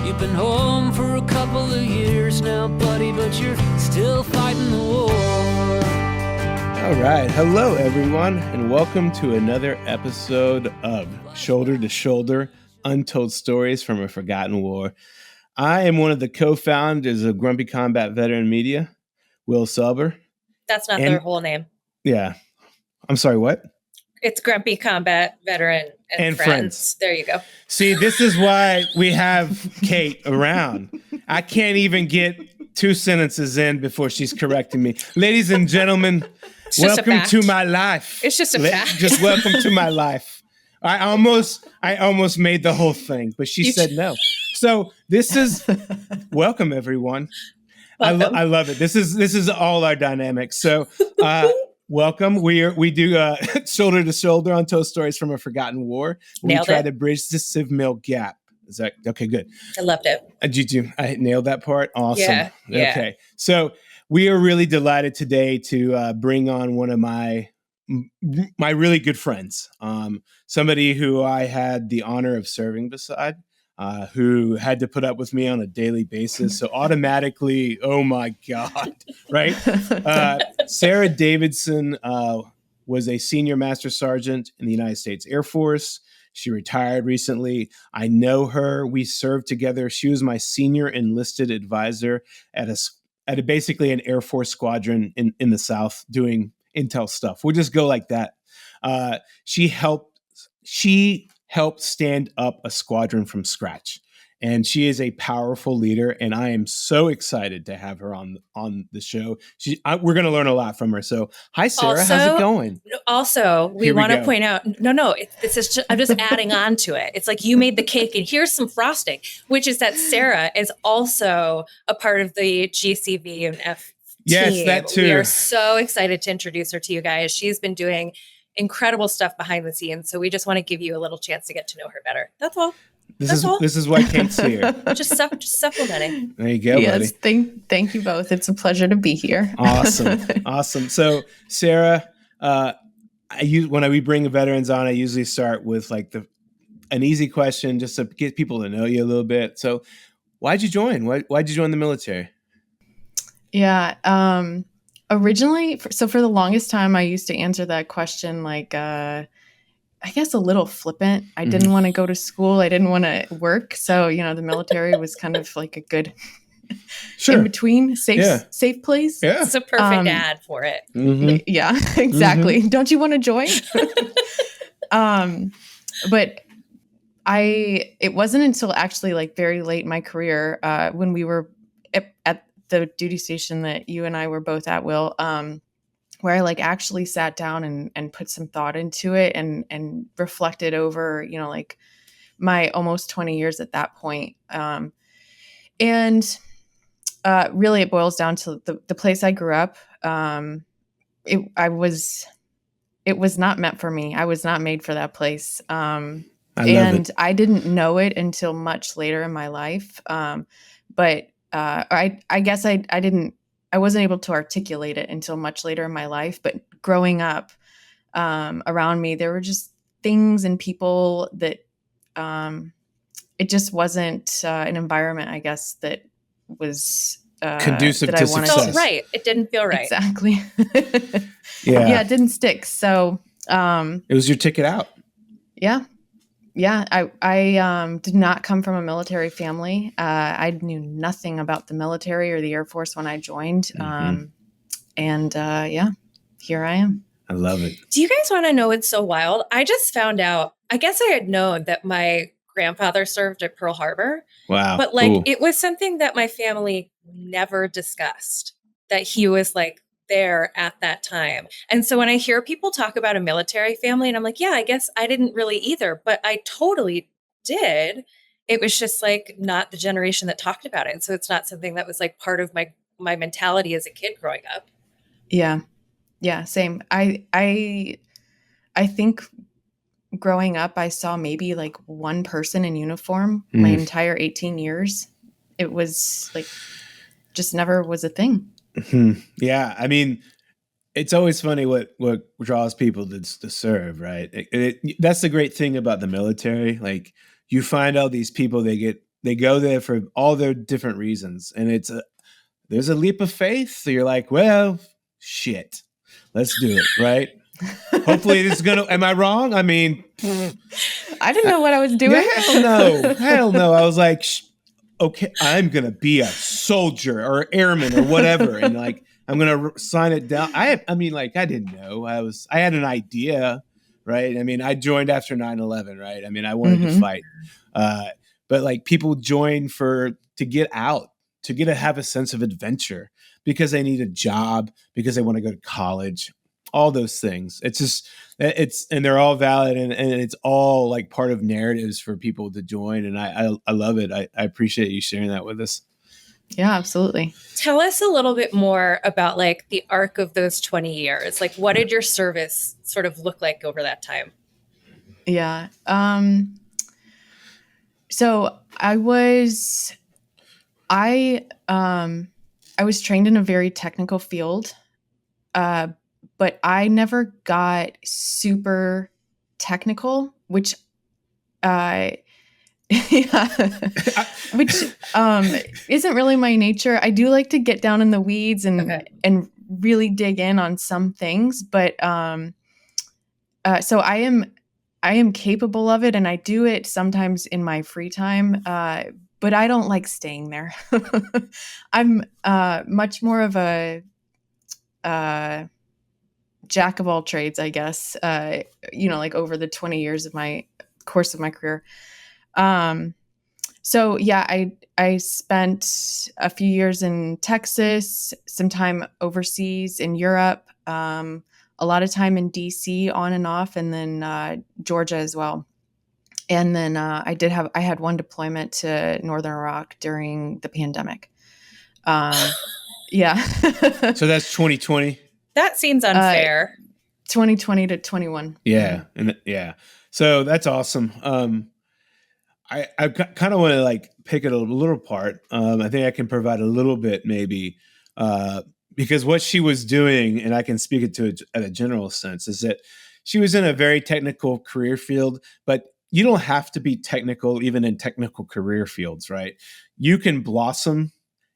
You've been home for a couple of years now, buddy, but you're still fighting the war. All right. Hello, everyone, and welcome to another episode of Shoulder to Shoulder, Untold Stories from a Forgotten War. I am one of the co-founders of Grumpy Combat Veteran Media, Will Selber. That's not their whole name. Yeah. I'm sorry, what? It's Grumpy Combat Veteran and Friends. There you go. See, this is why we have Kate around. I can't even get 2 sentences in before she's correcting me. Ladies and gentlemen, welcome to my life. It's just a fact. Just welcome to my life. I almost made the whole thing, but she said no. So this is welcome, everyone. Welcome. I love it. This is all our dynamics. So welcome. We do shoulder to shoulder Untold Stories from a Forgotten War. We try to bridge the Civ Mil gap. Is that okay? Good. I loved it. Did you? I nailed that part. Awesome. Yeah. Okay. So we are really delighted today to bring on one of my really good friends, somebody who I had the honor of serving beside, who had to put up with me on a daily basis. So automatically, oh my God, right? Sara Davidson was a senior master sergeant in the United States Air Force. She retired recently. I know her. We served together. She was my senior enlisted advisor at basically an Air Force squadron in the South doing intel stuff. We'll just go like that. She helped stand up a squadron from scratch. And she is a powerful leader, and I am so excited to have her on the show. We're going to learn a lot from her. So, hi, Sara. How's it going? Also, we want to point out, I'm just adding on to it. It's like you made the cake, and here's some frosting, which is that Sara is also a part of the GCV+F team. Yes, that too. We are so excited to introduce her to you guys. She's been doing incredible stuff behind the scenes, so we just want to give you a little chance to get to know her better. That's all. This is why Kate's here. just supplementing. There you go, buddy. Thank you both. It's a pleasure to be here. Awesome. So, Sara, when we bring veterans on, I usually start with like an easy question just to get people to know you a little bit. So, why'd you join? Why'd you join the military? Yeah. Originally, for the longest time, I used to answer that question like, I guess a little flippant. I didn't want to go to school. I didn't want to work. So, the military was kind of like a good in between safe place. Yeah. It's a perfect ad for it. Mm-hmm. Yeah, exactly. Mm-hmm. Don't you want to join? But it wasn't until actually like very late in my career, when we were at the duty station that you and I were both at, Will, where I like actually sat down and put some thought into it and reflected over, like my almost 20 years at that point. And really it boils down to the place I grew up. It was not meant for me. I was not made for that place. I didn't know it until much later in my life. But I guess I wasn't able to articulate it until much later in my life. But growing up around me, there were just things and people that it just wasn't an environment, I guess, that was conducive to success. Felt right. It didn't feel right. Exactly. Yeah, it didn't stick. So it was your ticket out. Yeah. Yeah, I did not come from a military family. I knew nothing about the military or the Air Force when I joined. Here I am. I love it. Do you guys want to know what's so wild? I just found out, I guess I had known that my grandfather served at Pearl Harbor. Wow. But it was something that my family never discussed, that he was like there at that time. And so when I hear people talk about a military family, and I'm like, yeah, I guess I didn't really either, but I totally did. It was just like not the generation that talked about it. And so it's not something that was like part of my mentality as a kid growing up. Yeah. Yeah. Same. I think growing up, I saw maybe like one person in uniform my entire 18 years. It was like, just never was a thing. Mm-hmm. Yeah. I mean, it's always funny what draws people to serve, right? That's the great thing about the military. Like, you find all these people, they get they go there for all their different reasons. And there's a leap of faith. So you're like, well, shit, let's do it. Right. Hopefully this is am I wrong? I mean, I didn't know what I was doing. Hell no. I was like, okay, I'm going to be a soldier or airman or whatever. And like, I'm going to sign it down. I didn't know. I had an idea, right? I mean, I joined after 9/11, right? I mean, I wanted to fight. But like people join to get out, to have a sense of adventure because they need a job, because they want to go to college, all those things. And they're all valid, and it's all like part of narratives for people to join. And I love it. I appreciate you sharing that with us. Yeah, absolutely. Tell us a little bit more about like the arc of those 20 years. Like, what did your service sort of look like over that time? Yeah. So I was trained in a very technical field, but I never got super technical, which which isn't really my nature. I do like to get down in the weeds and really dig in on some things, but so I am capable of it, and I do it sometimes in my free time, but I don't like staying there. I'm much more of a jack of all trades, I guess, like over the 20 years of my course of my career. So yeah, I spent a few years in Texas, some time overseas in Europe, a lot of time in DC on and off, and then Georgia as well. And then I had one deployment to Northern Iraq during the pandemic. Yeah. So that's 2020. That seems unfair. 2020 to 21. Yeah. And yeah. So that's awesome. I kind of want to like pick it a little apart. I think I can provide a little bit maybe, because what she was doing, and I can speak it to at a general sense, is that she was in a very technical career field, but you don't have to be technical even in technical career fields, right? You can blossom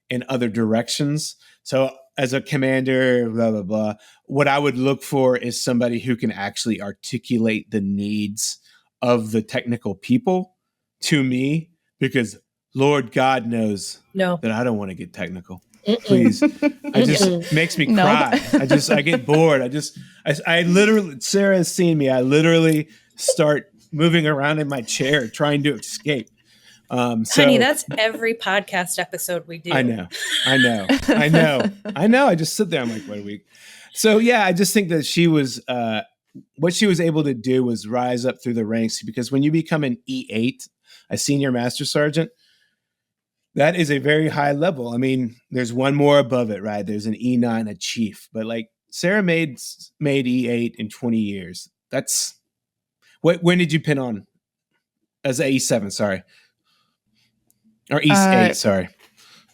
in other directions. So as a commander, blah, blah, blah, what I would look for is somebody who can actually articulate the needs of the technical people to me, because Lord God knows that I don't want to get technical. Please. I just makes me cry. I get bored. I literally, Sarah has seen me. I literally start moving around in my chair trying to escape. Honey, that's every podcast episode we do. I know. I just sit there. I'm like, what a week. So yeah, I just think that she was, what she was able to do was rise up through the ranks, because when you become an E8, a senior master sergeant, that is a very high level. I mean, there's one more above it, right? There's an E9, a chief, but like Sarah made E8 in 20 years. That's when did you pin on as a E7? Sorry. Or E8, sorry.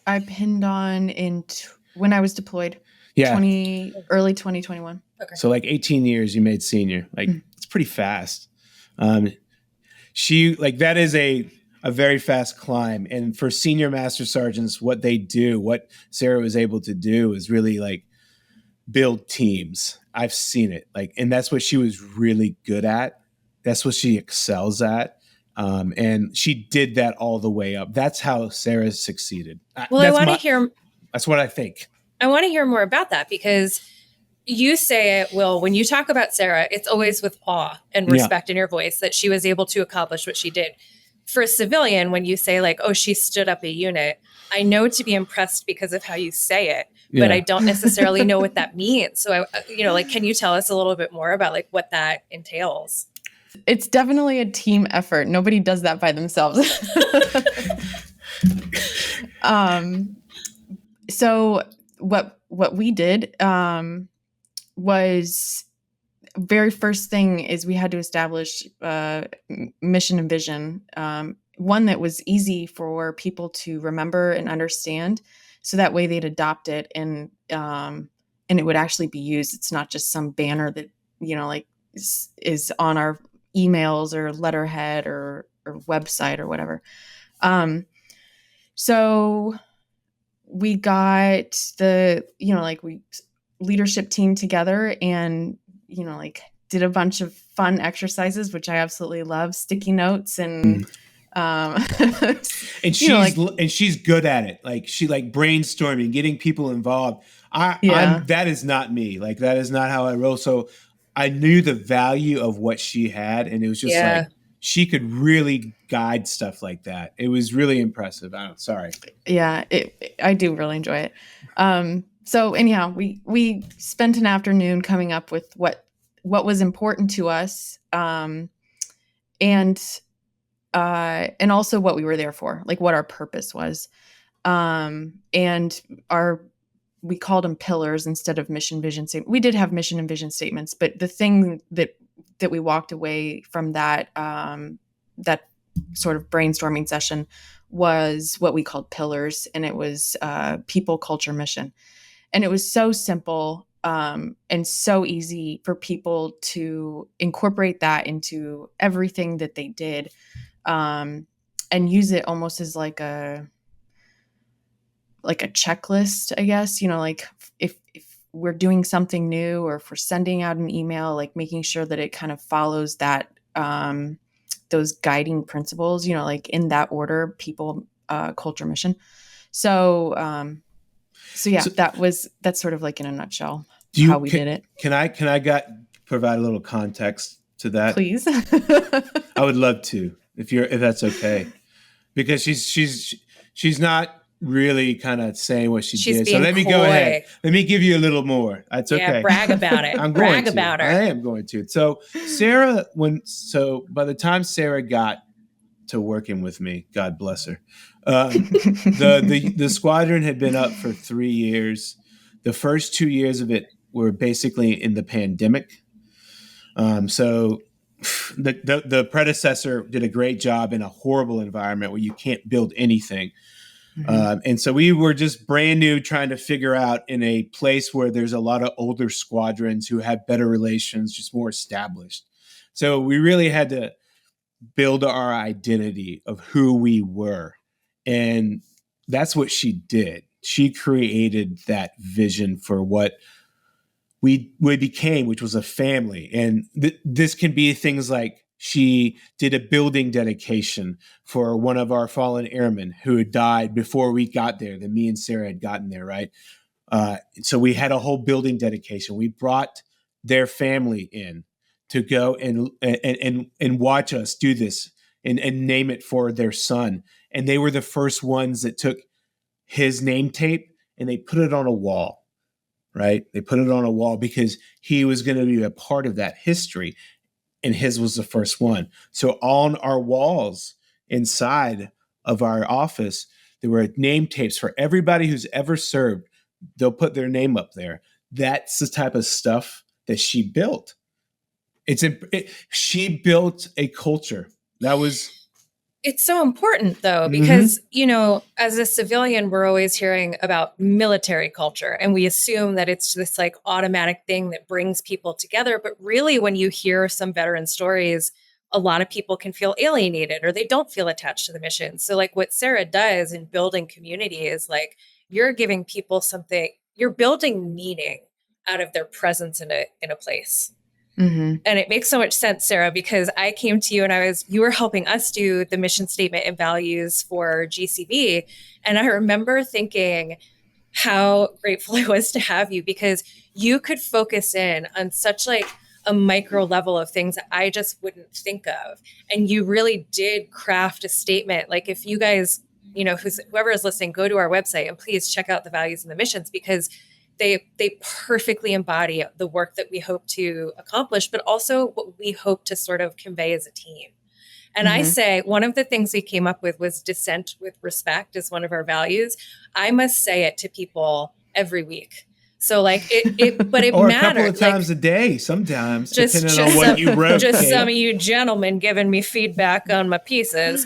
I pinned on when I was deployed. Yeah. Early 2021. Okay. So like 18 years you made senior. Like it's pretty fast. That is a very fast climb. And for senior master sergeants, what Sarah was able to do is really like build teams. I've seen it. And that's what she was really good at. That's what she excels at. And she did that all the way up. That's how Sarah succeeded. Well, I want to hear. That's what I think. I want to hear more about that, because you say it, Will, when you talk about Sarah, it's always with awe and respect in your voice that she was able to accomplish what she did. For a civilian, when you say like, oh, she stood up a unit, I know to be impressed because of how you say it, but I don't necessarily know what that means. So, can you tell us a little bit more about like what that entails? It's definitely a team effort. Nobody does that by themselves. So what we did was, very first thing is we had to establish mission and vision, one that was easy for people to remember and understand, so that way they'd adopt it and it would actually be used. It's not just some banner that is on our emails or letterhead or website or whatever. So we got the, we leadership team together and, did a bunch of fun exercises, which I absolutely love, sticky notes and, and she's good at it. Like she brainstorming, getting people involved. That is not me. Like that is not how I roll. So I knew the value of what she had, and it was just like she could really guide stuff like that. It was really impressive. Sorry. Yeah, I do really enjoy it. So anyhow, we spent an afternoon coming up with what was important to us, and also what we were there for, like what our purpose was. And we called them pillars instead of mission, vision statement. We did have mission and vision statements, but the thing that we walked away from that sort of brainstorming session was what we called pillars, and it was people, culture, mission. And it was so simple and so easy for people to incorporate that into everything that they did, and use it almost as like a checklist, I guess, like if we're doing something new or if we're sending out an email, like making sure that it kind of follows that, those guiding principles, like in that order, people, culture, mission. So yeah, that's sort of like in a nutshell how we did it. Can I provide a little context to that? Please. I would love to, if that's okay, because she's not really kind of saying what she did. So let me go ahead. Let me give you a little more. That's okay. Yeah, brag about it. Brag about her. I am going to. So Sara, by the time Sara got to working with me, God bless her, the squadron had been up for 3 years. The first 2 years of it were basically in the pandemic. So the predecessor did a great job in a horrible environment where you can't build anything. Mm-hmm. And so we were just brand new, trying to figure out in a place where there's a lot of older squadrons who have better relations, just more established. So we really had to build our identity of who we were. And that's what she did. She created that vision for what we became, which was a family. And this can be things like she did a building dedication for one of our fallen airmen who had died before we got there, that me and Sara had gotten there, right? So we had a whole building dedication. We brought their family in to go and watch us do this and name it for their son. And they were the first ones that took his name tape and they put it on a wall, right? They put it on a wall because he was going to be a part of that history. And his was the first one. So on our walls inside of our office, there were name tapes for everybody who's ever served. They'll put their name up there. That's the type of stuff that she built. She built a culture. It's so important, though, because, as a civilian, we're always hearing about military culture, and we assume that it's this like automatic thing that brings people together. But really, when you hear some veteran stories, a lot of people can feel alienated or they don't feel attached to the mission. So like what Sara does in building community is like you're giving people something, you're building meaning out of their presence in a place. Mm-hmm. And it makes so much sense, Sara, because I came to you and you were helping us do the mission statement and values for GCV. And I remember thinking how grateful I was to have you, because you could focus in on such like a micro level of things that I just wouldn't think of. And you really did craft a statement. Like if you guys, whoever is listening, go to our website and please check out the values and the missions, because they perfectly embody the work that we hope to accomplish, but also what we hope to sort of convey as a team. And I say one of the things we came up with was dissent with respect as one of our values. I must say it to people every week. So like but it or mattered. A couple of times a day, sometimes, depending on what you wrote. Just some of you gentlemen giving me feedback on my pieces.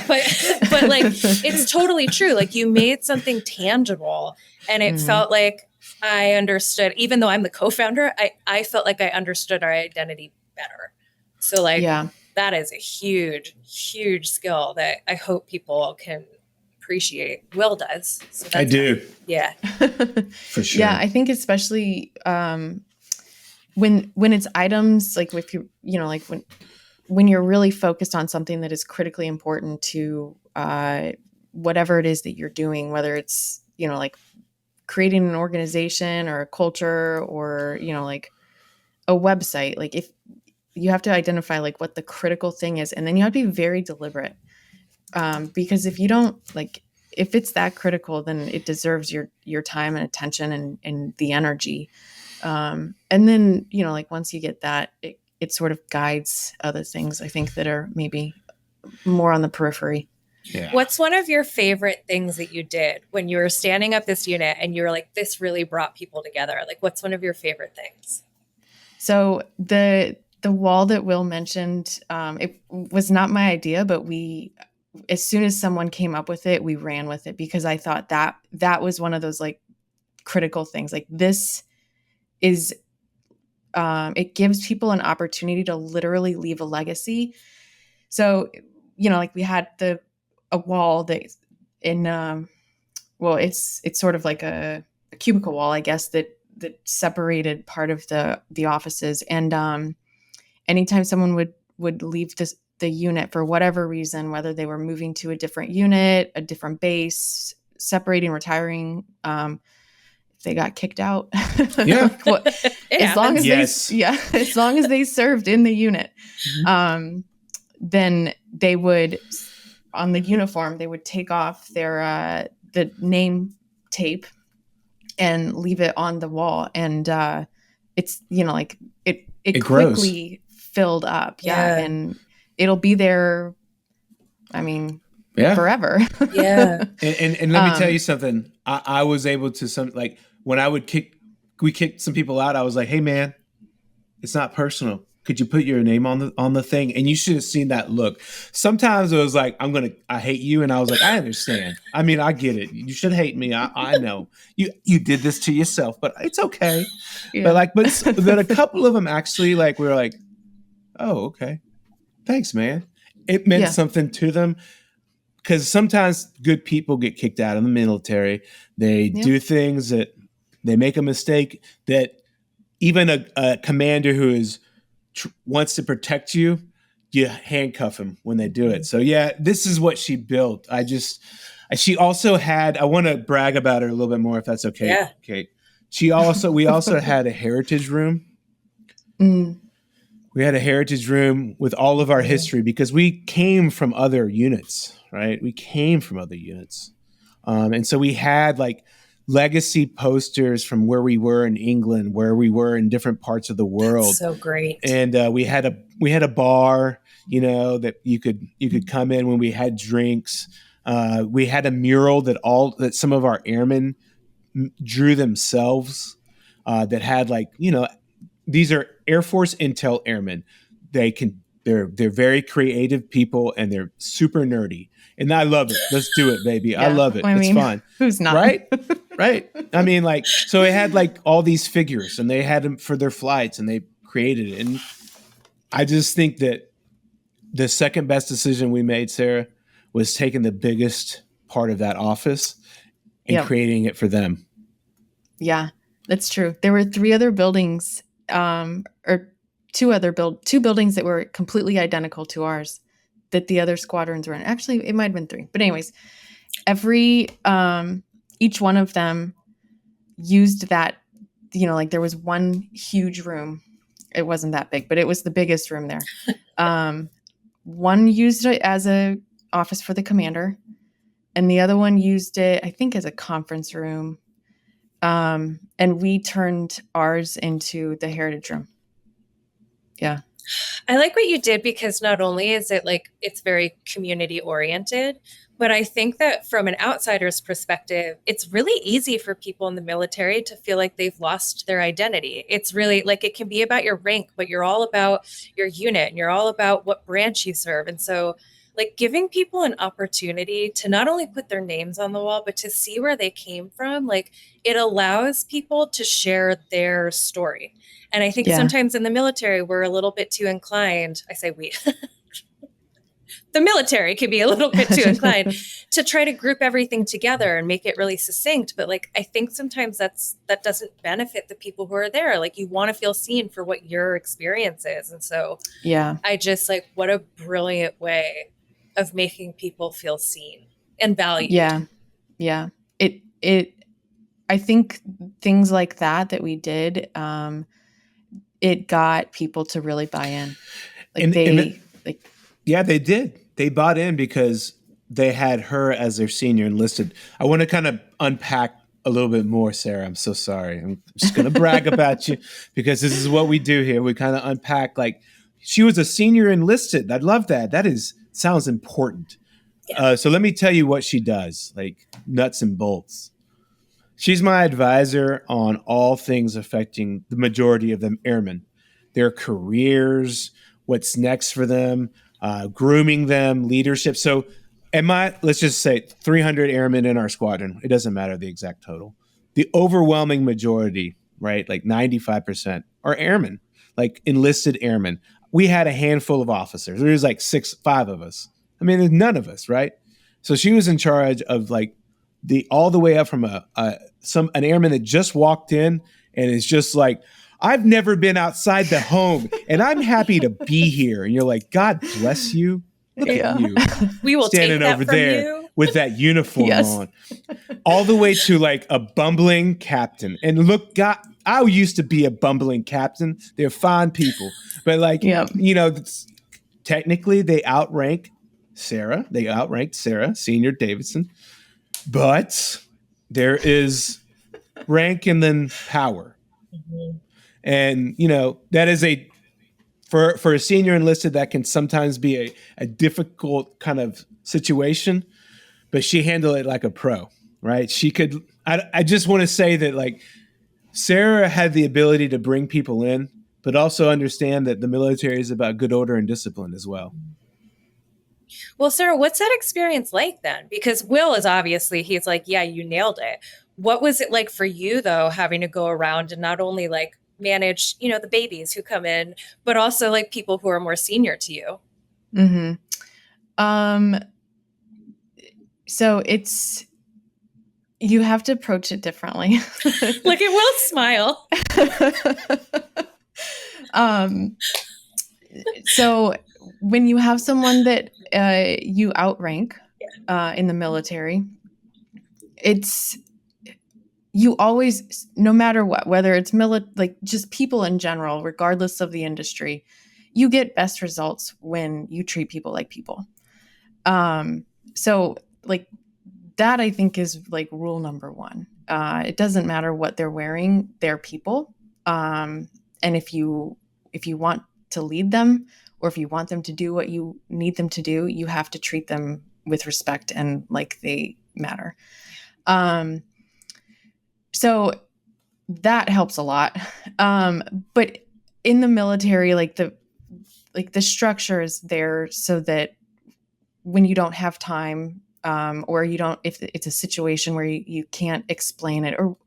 But like, it's totally true. Like you made something tangible and it felt like I understood, even though I'm the co-founder, I felt like I understood our identity better. So like, that is a huge, huge skill that I hope people can appreciate. Will does. So I that's do. fun. Yeah. For sure. Yeah, I think especially when it's items like if you know, like when you're really focused on something that is critically important to whatever it is that you're doing, whether it's, you know, like creating an organization or a culture or, you know, like a website, like if you have to identify like what the critical thing is, and then you have to be very deliberate. Because if you don't, like, if it's that critical, then it deserves your time and attention and the energy. And then, you know, like once you get that, it sort of guides other things, I think, that are maybe more on the periphery. Yeah. What's one of your favorite things that you did when you were standing up this unit and you were like, this really brought people together? Like, what's one of your favorite things? So the wall that Will mentioned, it was not my idea, but as soon as someone came up with it, we ran with it, because I thought that was one of those like critical things. Like this is, it gives people an opportunity to literally leave a legacy. So, you know, like we had a wall that well, it's sort of like a cubicle wall, I guess, that separated part of the offices. And anytime someone would leave the unit for whatever reason, whether they were moving to a different unit, a different base, separating, retiring, if they got kicked out, Yeah. as long as Yes. as long as they served in the unit, then they would, on the uniform, they would take off their the name tape and leave it on the wall, and it's, you know, like it quickly filled up. Yeah. And it'll be there, I mean, forever. Yeah. And let me tell you something. I was able to like when we kicked some people out, I was like, hey man, it's not personal. Could you put your name on the thing? And you should have seen that look. Sometimes it was like, I hate you. And I was like, I understand. I mean, I get it. You should hate me. I know you did this to yourself, but it's okay. Yeah. But a couple of them actually, like, we were like, oh, okay. Thanks, man. It meant something to them. Because sometimes good people get kicked out of the military. They do things that they make a mistake that even a commander who wants to protect you, you handcuff him when they do it. So yeah, this is what she built. She also had, I want to brag about her a little bit more, if that's okay. Yeah. Kate. We also had a heritage room. We had a heritage room with all of our history, because we came from other units, right? We came from other units. And so we had like legacy posters from where we were in England, where we were in different parts of the world. That's so great. And we had a bar, you know, that you could come in when we had drinks. We had a mural that some of our airmen drew themselves, that had, like, you know, these are Air Force Intel airmen. They're very creative people, and they're super nerdy. And I love it. Let's do it, baby. Yeah. I love it. It's fun. Who's not? Right? Right. I mean, like, so it had like all these figures, and they had them for their flights, and they created it. And I just think that the second best decision we made, Sarah, was taking the biggest part of that office and creating it for them. Yeah, that's true. There were 3 other buildings, or two buildings that were completely identical to ours, that the other squadrons were in. Actually, it might have been 3. But anyways, each one of them used that, you know, like there was one huge room. It wasn't that big, but it was the biggest room there. One used it as a office for the commander, and the other one used it, I think, as a conference room. And we turned ours into the heritage room. Yeah. I like what you did, because not only is it like, it's very community oriented, but I think that from an outsider's perspective, it's really easy for people in the military to feel like they've lost their identity. It's really like, it can be about your rank, but you're all about your unit, and you're all about what branch you serve. And so, like, giving people an opportunity to not only put their names on the wall, but to see where they came from, like, it allows people to share their story. And I think sometimes in the military, we're a little bit too inclined. I say we. the military can be a little bit too inclined to try to group everything together and make it really succinct. But like, I think sometimes that doesn't benefit the people who are there. Like, you want to feel seen for what your experience is. And so I just like, what a brilliant way of making people feel seen and valued. Yeah. I think things like that we did, it got people to really buy in. Like they did. They bought in because they had her as their senior enlisted. I want to kind of unpack a little bit more, Sarah. I'm so sorry. I'm just going to brag about you because this is what we do here. We kind of unpack, like, she was a senior enlisted. I love that. Sounds important. Yeah. So let me tell you what she does, like nuts and bolts. She's my advisor on all things affecting the majority of them airmen, their careers, what's next for them, grooming them, leadership. So let's just say 300 airmen in our squadron. It doesn't matter the exact total. The overwhelming majority, right, like 95% are airmen, like enlisted airmen. We had a handful of officers. There was like 5 of us. I mean, there's none of us, right? So she was in charge of like all the way up from an airman that just walked in and is just like, I've never been outside the home and I'm happy to be here. And you're like, God bless you. Look at you. We will standing take that over from there you. With that uniform on. All the way to like a bumbling captain. And look, God, I used to be a bumbling captain. They're fine people. But like, technically they outrank Sarah. They outranked Sara, Senior Davidson. But there is rank and then power. Mm-hmm. And, that is for a senior enlisted, that can sometimes be a difficult kind of situation, but she handled it like a pro, right? I just want to say that like Sara had the ability to bring people in, but also understand that the military is about good order and discipline as well. Well, Sara, what's that experience like then? Because Will is obviously, he's like, yeah, you nailed it. What was it like for you though, having to go around and not only like manage, the babies who come in, but also like people who are more senior to you? Mm-hmm. So you have to approach it differently. Look at Will's smile. So when you have someone that you outrank in the military, you always, no matter what, whether it's like just people in general, regardless of the industry, you get best results when you treat people like people. So like that, I think, is like rule number 1. It doesn't matter what they're wearing, they're people. And if you want to lead them, or if you want them to do what you need them to do, you have to treat them with respect and like they matter. So that helps a lot. But in the military, like the structure is there so that when you don't have time, or if it's a situation where you can't explain it, or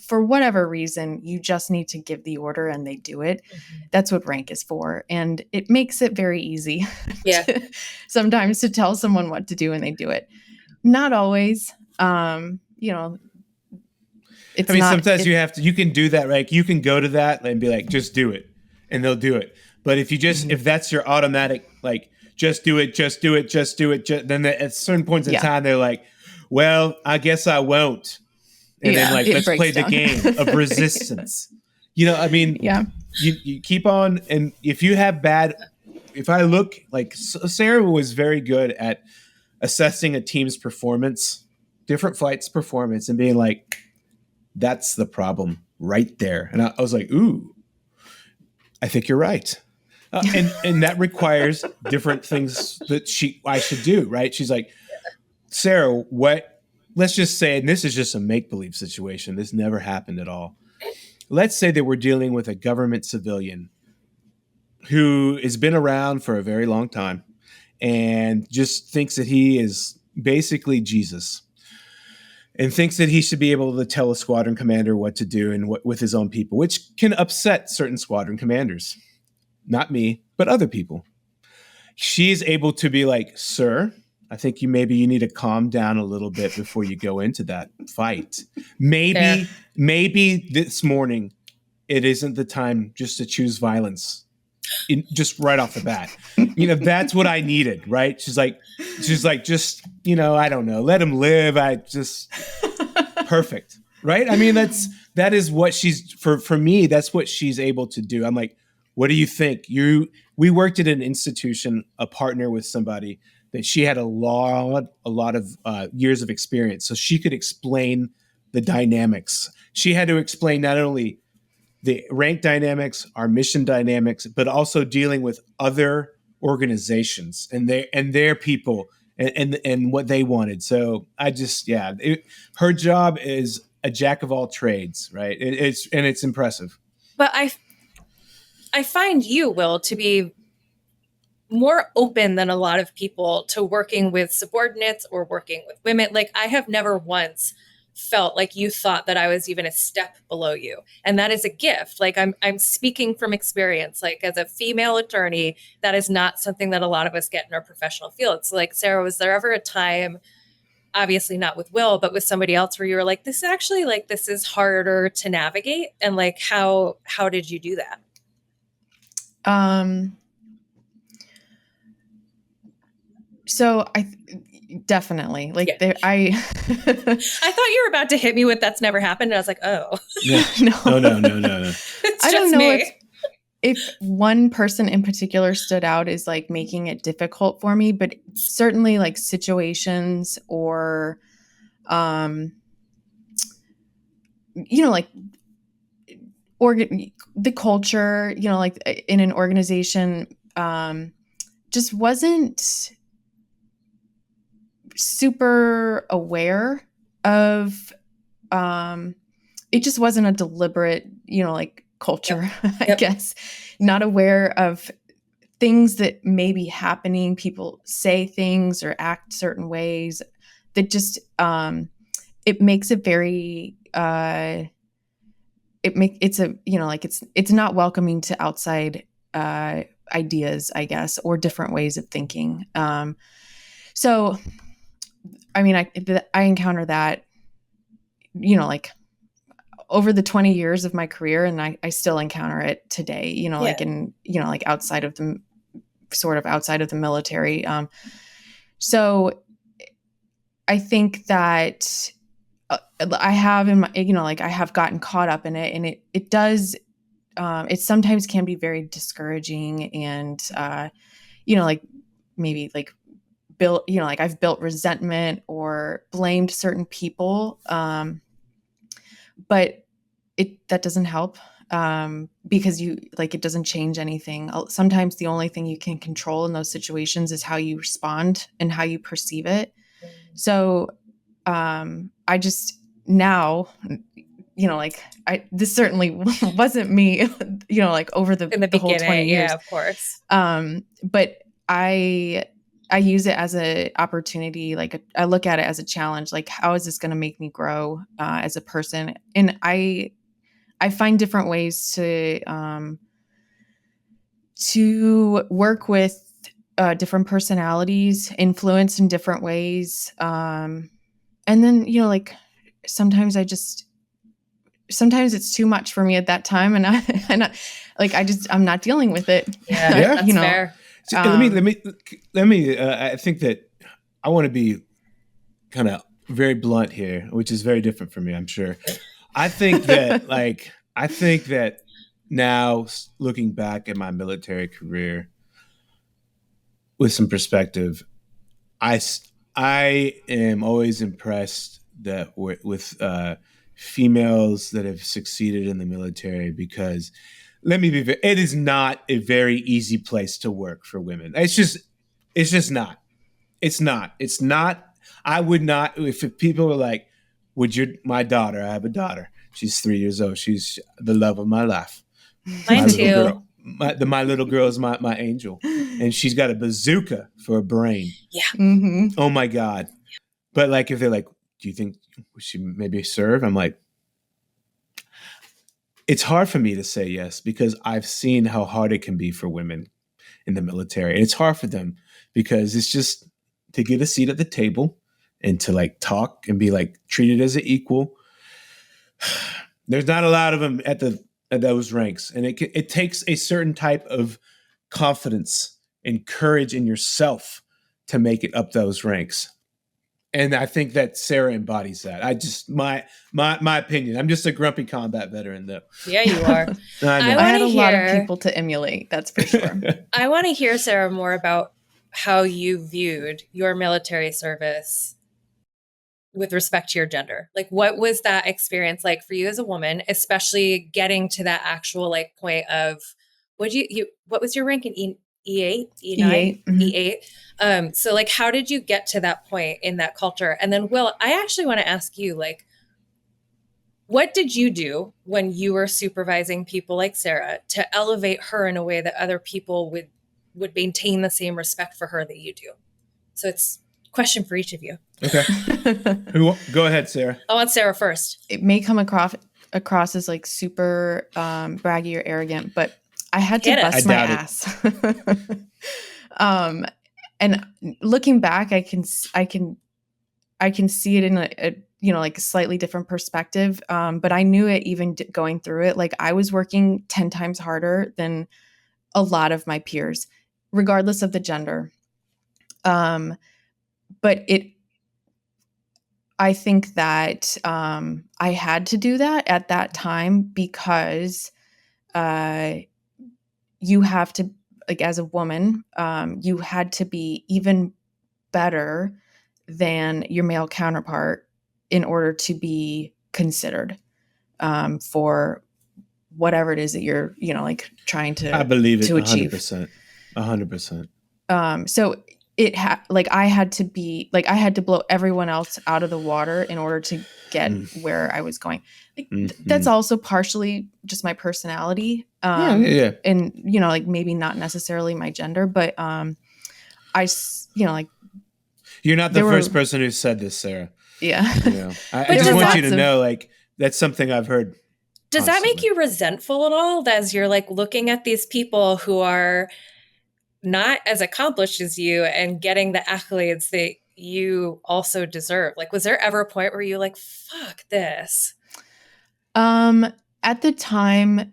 for whatever reason, you just need to give the order and they do it. Mm-hmm. That's what rank is for. And it makes it very easy sometimes to tell someone what to do and they do it. Not always, sometimes you can do that, right? You can go to that and be like, just do it. And they'll do it. But if if that's your automatic, like, just do it, then at certain points in time, they're like, well, I guess I won't. And then like, let's play the game of resistance. You keep on. And if I look like Sara was very good at assessing a team's performance, different flights performance, and being like, that's the problem right there. And I was like, ooh, I think you're right. And that requires different things that I should do, right? She's like, Sara, let's just say, and this is just a make-believe situation. This never happened at all. Let's say that we're dealing with a government civilian who has been around for a very long time and just thinks that he is basically Jesus and thinks that he should be able to tell a squadron commander what to do and with his own people, which can upset certain squadron commanders. Not me, but other people. she's able to be like, sir, I think you need to calm down a little bit before you go into that fight. Maybe this morning it isn't the time just to choose violence just right off the bat. That's what I needed, right? She's like, just, I don't know, let him live. Perfect. Right. I mean, that is what she's for me. That's what she's able to do. I'm like, what do you think? We worked at an institution, a partner with somebody that she had a lot of years of experience. So she could explain the dynamics. She had to explain not only the rank dynamics, our mission dynamics, but also dealing with other organizations and their people and what they wanted. So her job is a jack of all trades, right? It's impressive. But I find you, Will, to be more open than a lot of people to working with subordinates or working with women. Like, I have never once felt like you thought that I was even a step below you. And that is a gift. Like, I'm speaking from experience. Like, as a female attorney, that is not something that a lot of us get in our professional field. So, like, Sarah, was there ever a time, obviously not with Will, but with somebody else, where you were like, this is harder to navigate? And like, how did you do that? So I definitely I I thought you were about to hit me with that's never happened. And I was like, oh, No. I don't know if one person in particular stood out as like making it difficult for me, but certainly like situations or, like the culture, like in an organization, just wasn't super aware of, it just wasn't a deliberate, like culture, I guess, not aware of things that may be happening. People say things or act certain ways that just, it makes it very, it's not welcoming to outside, ideas, I guess, or different ways of thinking. So, I mean, I encounter that, like over the 20 years of my career, and I still encounter it today, like in, like outside of the military. So I think that I have I have gotten caught up in it, and it does, it sometimes can be very discouraging and, like maybe like built, like I've built resentment or blamed certain people. But that doesn't help, because it doesn't change anything. Sometimes the only thing you can control in those situations is how you respond and how you perceive it. So, I just now, this certainly wasn't me, like over the whole 20 years. Yeah, of course. But I use it as an opportunity. Like I look at it as a challenge. Like, how is this going to make me grow as a person? And I find different ways to work with different personalities, influence in different ways. And then, like sometimes it's too much for me at that time, and I'm not dealing with it. Yeah, that's fair. So let me. I think that I want to be kind of very blunt here, which is very different for me, I'm sure. I think that now, looking back at my military career with some perspective, I am always impressed that with females that have succeeded in the military, because it is not a very easy place to work for women. It's just not. It's not. I would not, if people were like, my daughter, I have a daughter. She's 3 years old. She's the love of my life. Mine too. My little girl is my angel, and she's got a bazooka for a brain. Yeah. Mm-hmm. Oh my God. But like, if they're like, do you think we should maybe serve? I'm like, it's hard for me to say yes, because I've seen how hard it can be for women. in the military. And it's hard for them because it's just to get a seat at the table and to like talk and be like treated as an equal. There's not a lot of them at those ranks. And it takes a certain type of confidence and courage in yourself to make it up those ranks. And I think that Sara embodies that. I just my opinion. I'm just a grumpy combat veteran, though. Yeah, you are. I know. I had a lot of people to emulate. That's for sure. I want to hear, Sara, more about how you viewed your military service with respect to your gender. Like, what was that experience like for you as a woman, especially getting to that actual like point of what was your rank in E8, E9, E8? So like, how did you get to that point in that culture? And then, Will, I actually want to ask you, like, what did you do when you were supervising people like Sara to elevate her in a way that other people would maintain the same respect for her that you do? So it's a question for each of you. Okay. Go ahead, Sara. I want Sara first. It may come across as like super braggy or arrogant, but I had to bust my ass. And looking back, I can see it in a like a slightly different perspective. But I knew it even going through it. Like I was working 10 times harder than a lot of my peers, regardless of the gender. But I think that I had to do that at that time because you have to, like as a woman, you had to be even better than your male counterpart in order to be considered for whatever it is that you're, like trying to I believe it to achieve. 100%. So I had to blow everyone else out of the water in order to get where I was going. That's also partially just my personality. Yeah. And, like maybe not necessarily my gender, but you're not the first person who said this, Sara. Yeah. I just want you to know, like, that's something I've heard. Does that make you resentful at all as you're like looking at these people who are not as accomplished as you and getting the accolades that you also deserve? Like, was there ever a point where you like, fuck this? At the time,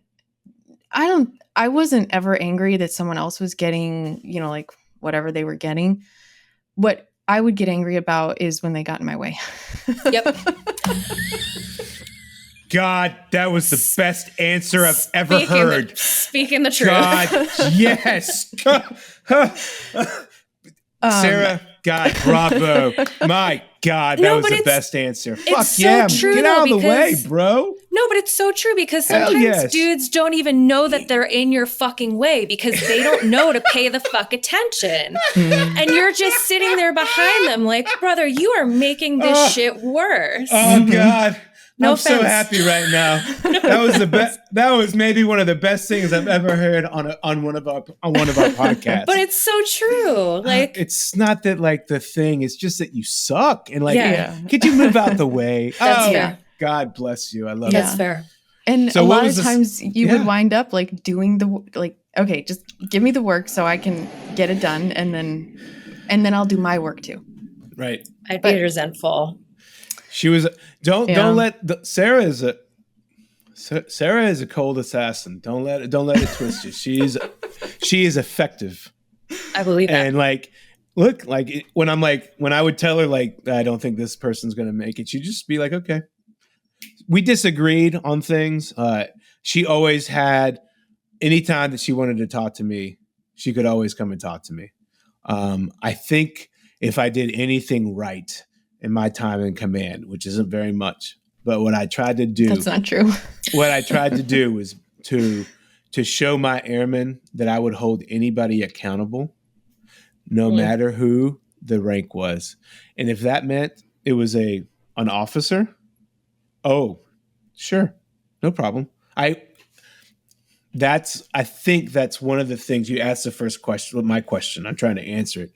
I wasn't ever angry that someone else was getting, like whatever they were getting. What I would get angry about is when they got in my way. Yep. God, that was the best answer I've ever heard. Speaking the truth. God, yes. Sara, God, bravo. My God, that was the best answer. Fuck so yeah. True, get out of the way, because- bro. No, but it's so true because sometimes dudes don't even know that they're in your fucking way because they don't know to pay the fuck attention. And you're just sitting there behind them like, brother, you are making this shit worse. Oh, God. No I'm offense. so happy right now. That was the best. That was maybe one of the best things I've ever heard on one of our podcasts. But it's so true. Like, it's not that like the thing. It's just that you suck. And like, could you move out the way? That's fair. God bless you. I love That's it. fair. And so a lot of times you would wind up like doing okay, just give me the work so I can get it done, and then I'll do my work too. Right. I'd be resentful. She was. Don't let Sara is a cold assassin. Don't let it twist you. She is effective. I believe that. And like, look, like when I would tell her like I don't think this person's gonna make it, she'd just be like, okay. We disagreed on things. She always had, anytime that she wanted to talk to me, she could always come and talk to me. I think if I did anything right in my time in command, which isn't very much, but what I tried to do. That's not true. What I tried to do was to show my airmen that I would hold anybody accountable, no matter who the rank was. And if that meant it was an officer, oh, sure. No problem. I think that's one of the things you asked the first question. My question, I'm trying to answer it,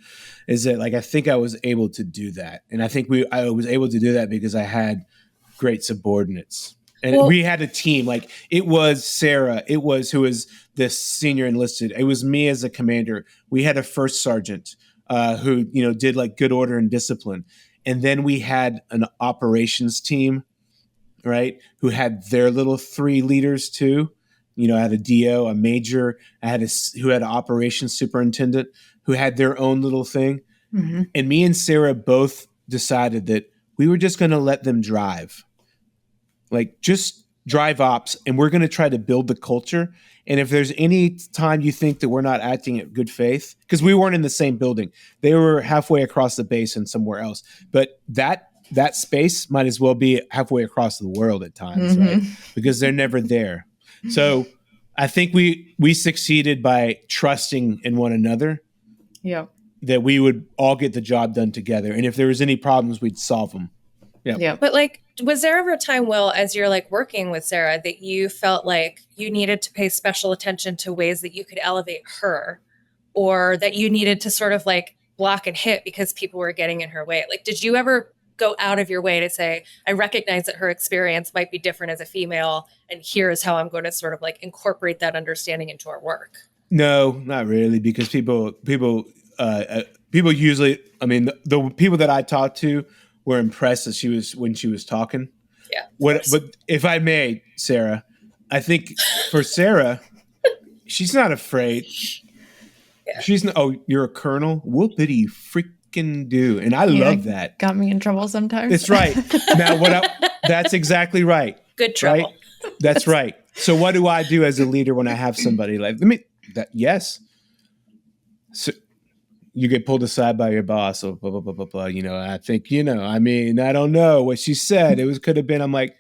is that like I think I was able to do that, and I think I was able to do that because I had great subordinates. And we had a team. Like, it was Sara. It was who was this senior enlisted. It was me as a commander. We had a first sergeant who, did like good order and discipline. And then we had an operations team, right, who had their little 3 leaders too. I had a DO, a major. Who had an operations superintendent who had their own little thing. Mm-hmm. And me and Sara both decided that we were just going to let them drive. Like, just drive ops, and we're going to try to build the culture. And if there's any time you think that we're not acting in good faith, because we weren't in the same building, they were halfway across the base and somewhere else. But that space might as well be halfway across the world at times, Mm-hmm. right? Because they're never there. So I think we succeeded by trusting in one another. Yeah. That we would all get the job done together. And if there was any problems, we'd solve them. Yeah. But like, was there ever a time, Will, as you're like working with Sara, that you felt like you needed to pay special attention to ways that you could elevate her, or that you needed to sort of like block and hit because people were getting in her way? Like, did you ever go out of your way to say, I recognize that her experience might be different as a female, and here's how I'm going to sort of like incorporate that understanding into our work? No, not really, because people usually, I mean, the people that I talked to were impressed when she was talking. Yeah. But if I may, Sara, I think for Sara, she's not afraid. Yeah. She's not, oh, you're a colonel? Whoopity freaking do. And I love that. Got me in trouble sometimes. That's right. Now, that's exactly right. Good trouble. Right? That's right. So what do I do as a leader when I have somebody like, yes. So you get pulled aside by your boss, or blah, blah, blah, blah, blah. I think, I mean, I don't know what she said. Could have been, I'm like,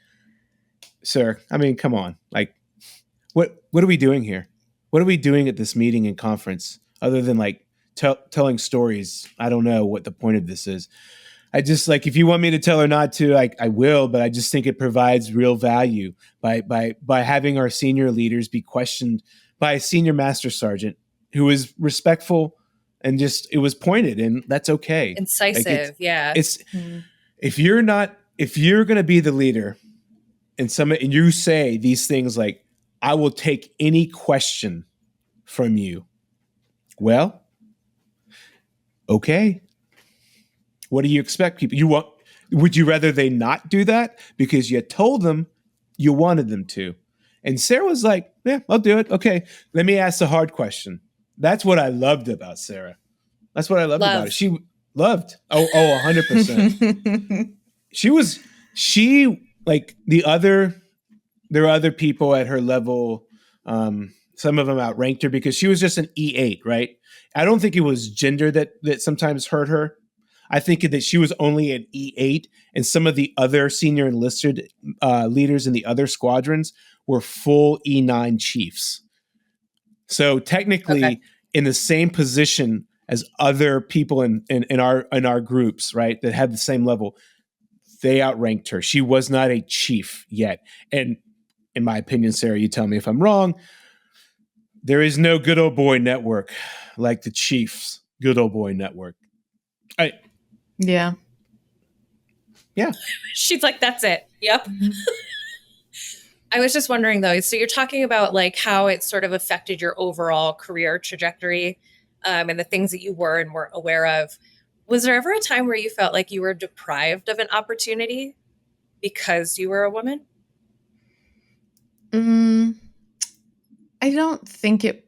sir, I mean, come on. Like, what are we doing here? What are we doing at this meeting and conference other than like telling stories? I don't know what the point of this is. I just, like, if you want me to tell her not to, I will, but I just think it provides real value by having our senior leaders be questioned by a senior master sergeant who is respectful and just, it was pointed, and that's okay. Incisive. Like, yeah. It's if you're going to be the leader and you say these things like, I will take any question from you. Well, okay. What do you expect people? Would you rather they not do that because you told them you wanted them to? And Sara was like, yeah, I'll do it. Okay. Let me ask the hard question. That's what I loved about Sara. That's what I loved about it. She loved. 100%. There were other people at her level. Some of them outranked her because she was just an E8, right? I don't think it was gender that sometimes hurt her. I think that she was only an E8, and some of the other senior enlisted leaders in the other squadrons were full E9 chiefs. So technically in the same position as other people in our groups, right, that had the same level, they outranked her. She was not a chief yet. And in my opinion, Sara, you tell me if I'm wrong, there is no good old boy network like the Chiefs good old boy network. Yeah. She's like, that's it. Yep. Mm-hmm. I was just wondering though, so you're talking about like how it sort of affected your overall career trajectory, and the things that you were and weren't aware of. Was there ever a time where you felt like you were deprived of an opportunity because you were a woman? I don't think it.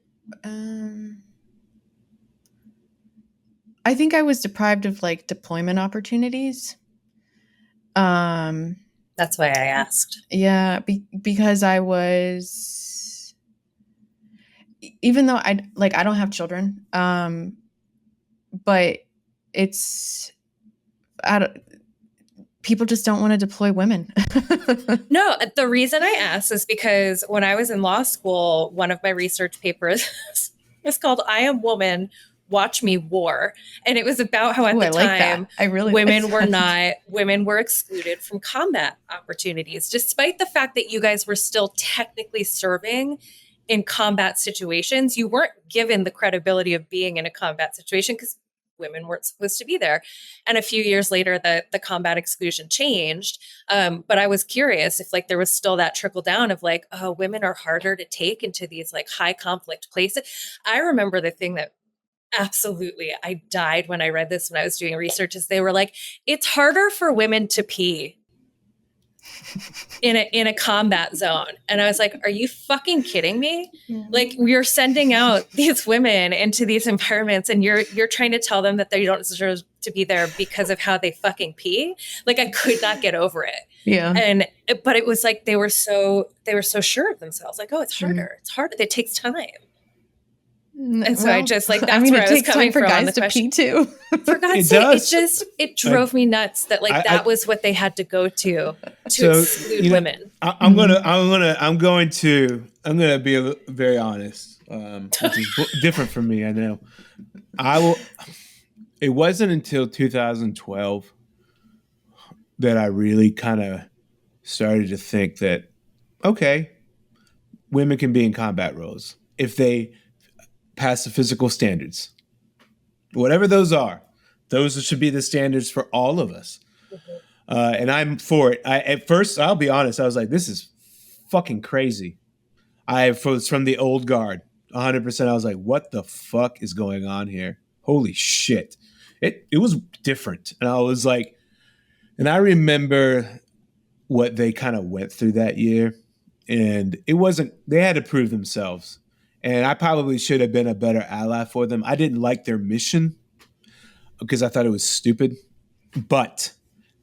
I think I was deprived of like deployment opportunities. That's why I asked. Yeah, because I was, even though I don't have children, but people just don't want to deploy women. No, the reason I asked is because when I was in law school, one of my research papers was called "I Am Woman, Watch Me War," and it was about how at the time women were excluded from combat opportunities, despite the fact that you guys were still technically serving in combat situations. You weren't given the credibility of being in a combat situation because women weren't supposed to be there. And a few years later, the combat exclusion changed. But I was curious if like there was still that trickle down of like, oh, women are harder to take into these like high conflict places. I remember the thing that absolutely I died when I read this when I was doing research is they were like, it's harder for women to pee in a combat zone. And I was like, are you fucking kidding me? Like we're sending out these women into these environments and you're trying to tell them that they don't deserve to be there because of how they fucking pee. Like I could not get over it. Yeah. But it was like they were so sure of themselves. Like, oh, it's harder. It's harder. It takes time. And so I just like, that's where it I was takes coming time for from on guys the to pee too. For God's sake, it drove me nuts that like that was what they had to go to exclude women. I'm going to be very honest, which is different from me. I know. It wasn't until 2012 that I really kind of started to think that, okay, women can be in combat roles if they pass the physical standards, whatever those are. Those should be the standards for all of us. And I'm for it. At first, I'll be honest, I was like, this is fucking crazy. I was from the old guard, 100%. I was like, what the fuck is going on here? Holy shit. It was different. And I was like, and I remember what they kind of went through that year. And it wasn't, they had to prove themselves. And I probably should have been a better ally for them. I didn't like their mission because I thought it was stupid. But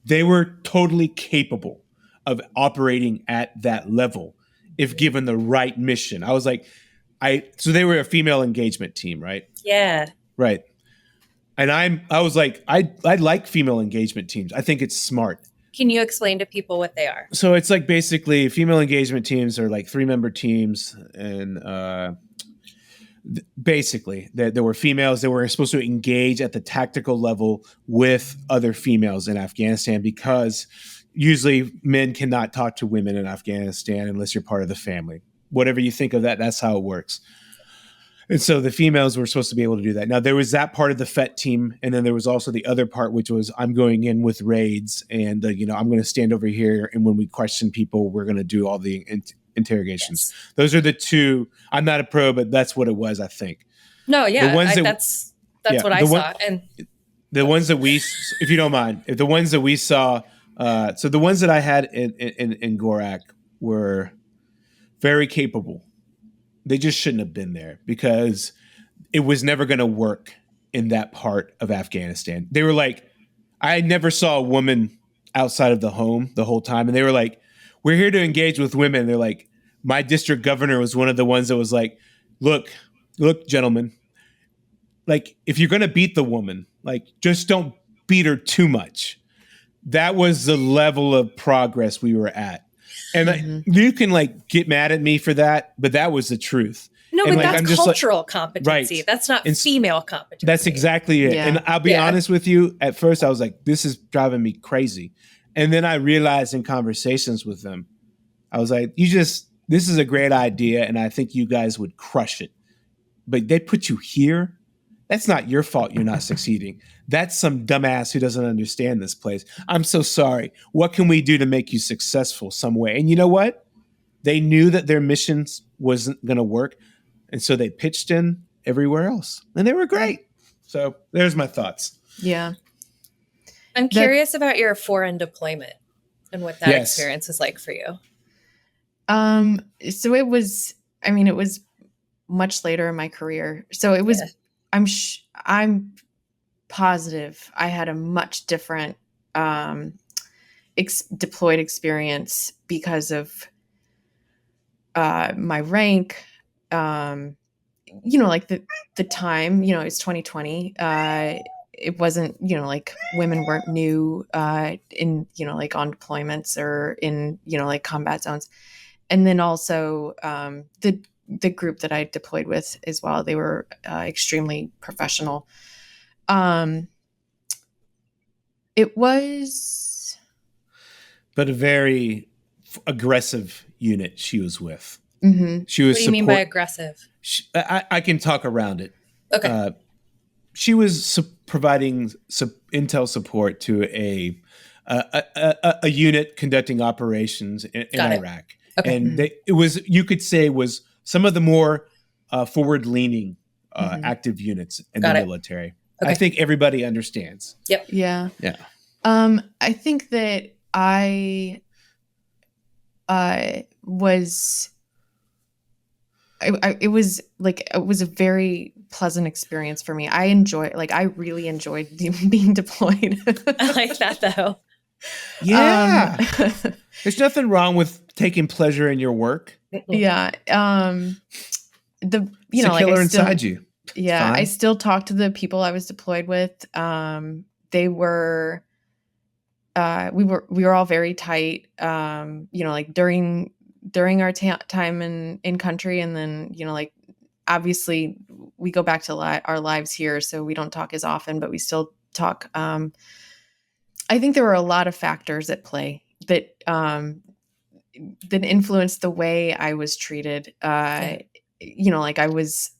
they were totally capable of operating at that level if given the right mission. I was like, so they were a female engagement team, right? Yeah. Right. And I was like, I like female engagement teams. I think it's smart. Can you explain to people what they are? So it's like basically female engagement teams are like 3-member teams, and basically there were females that were supposed to engage at the tactical level with other females in Afghanistan, because usually men cannot talk to women in Afghanistan unless you're part of the family. Whatever you think of that, that's how it works. And so the females were supposed to be able to do that. Now, there was that part of the FET team, and then there was also the other part, which was I'm going in with raids, and I'm going to stand over here, and when we question people, we're going to do all the interrogations. Yes. Those are the two. I'm not a pro, but that's what it was, I think. No, yeah, that's what I saw. And the ones that we, if you don't mind, the ones that we saw, so the ones that I had in Gorak were very capable. They just shouldn't have been there because it was never going to work in that part of Afghanistan. They were like, I never saw a woman outside of the home the whole time. And they were like, we're here to engage with women. They're like, my district governor was one of the ones that was like, look, gentlemen, like if you're going to beat the woman, like just don't beat her too much. That was the level of progress we were at. And you can like get mad at me for that, but that was the truth. No, and but like, that's cultural competency. Right. That's not female competency. That's exactly it. Yeah. And I'll be honest with you. At first, I was like, this is driving me crazy. And then I realized in conversations with them, I was like, this is a great idea. And I think you guys would crush it. But they put you here. That's not your fault you're not succeeding. That's some dumbass who doesn't understand this place. I'm so sorry. What can we do to make you successful some way? And you know what? They knew that their missions wasn't going to work. And so they pitched in everywhere else. And they were great. So there's my thoughts. Yeah. I'm curious about your foreign deployment and what that experience was like for you. So it was much later in my career. So it was, I'm positive I had a much different deployed experience because of my rank, like the time, it's 2020. It wasn't, like women weren't new in, like on deployments or in, like combat zones. And then also the group that I deployed with as well, they were extremely professional. It was, but a very aggressive unit she was with. Mm-hmm. She was. What do you mean by aggressive? I can talk around it. Okay. she was providing intel support to a unit conducting operations in Got it. Iraq, Okay. and it was, you could say, was some of the more forward-leaning active units in Got the it. military. Okay. I think everybody understands. Yep. Yeah. Yeah. I think that I was. It was a very pleasant experience for me. I really enjoyed being deployed. I like that though. Yeah. There's nothing wrong with taking pleasure in your work. Yeah. It's a killer inside you. Yeah. I still talk to the people I was deployed with. They were, we were all very tight. Like during our time in country, and then, like, obviously we go back to our lives here, so we don't talk as often, but we still talk. I think there were a lot of factors at play that influenced the way I was treated. Like I was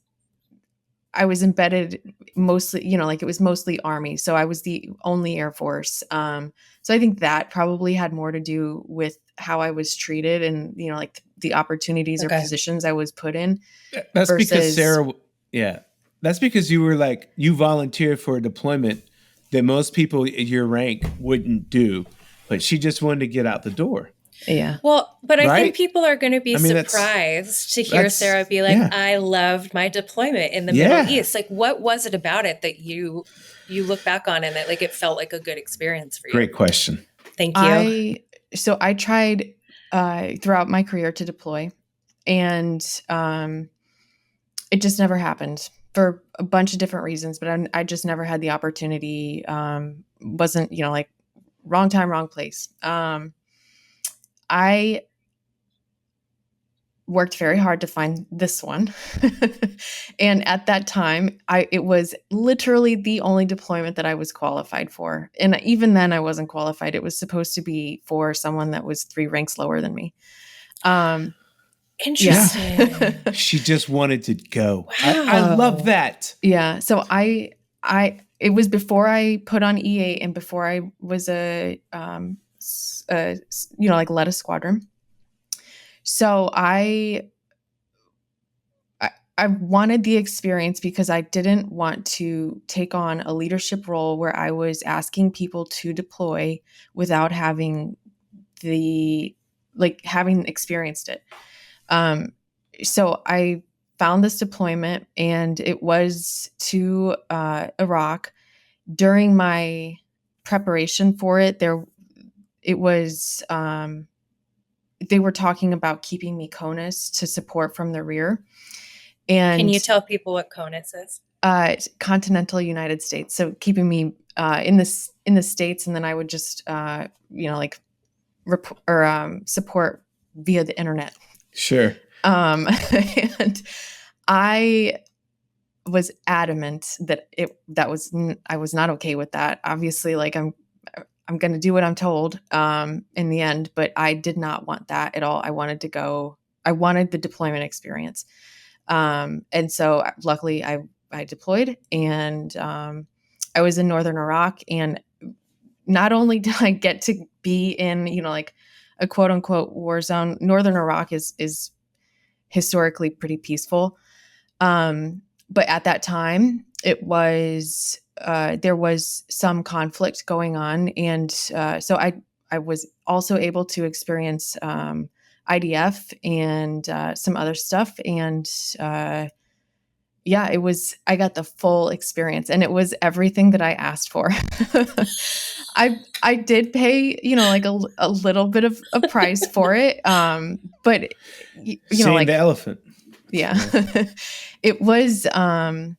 embedded mostly, like it was mostly Army, so I was the only Air Force. So I think that probably had more to do with how I was treated, and like the opportunities or positions I was put in. That's because Sarah, that's because you volunteered for a deployment that most people at your rank wouldn't do, but she just wanted to get out the door. Yeah. Well, but I Right? think people are going to be surprised to hear Sarah be like, I loved my deployment in the Middle East. Like, what was it about it that you look back on and that like it felt like a good experience for you? Great question. Thank you. I tried throughout my career to deploy, and it just never happened for a bunch of different reasons, but I just never had the opportunity. Wasn't, like, wrong time, wrong place. I worked very hard to find this one. And at that time, it was literally the only deployment that I was qualified for. And even then I wasn't qualified. It was supposed to be for someone that was 3 ranks lower than me. Interesting. Yeah. She just wanted to go. Wow. I love that. Yeah. So it was before I put on E8 and before I was led a squadron. So I wanted the experience because I didn't want to take on a leadership role where I was asking people to deploy without having having experienced it. So I found this deployment, and it was to Iraq. During my preparation for it, they were talking about keeping me CONUS to support from the rear. And can you tell people what CONUS is? Continental United States. So keeping me in the States, and then I would just support via the internet. Sure. And I was adamant that I was not okay with that. Obviously, like I'm going to do what I'm told in the end, but I did not want that at all. I wanted the deployment experience. And so luckily I deployed, and I was in Northern Iraq, and not only did I get to be in, like a quote unquote war zone. Northern Iraq is historically pretty peaceful. But at that time it was, there was some conflict going on. And so I was also able to experience IDF and some other stuff. And I got the full experience, and it was everything that I asked for. I did pay, like a little bit of a price for it. But Seeing like the elephant. Yeah. It was, I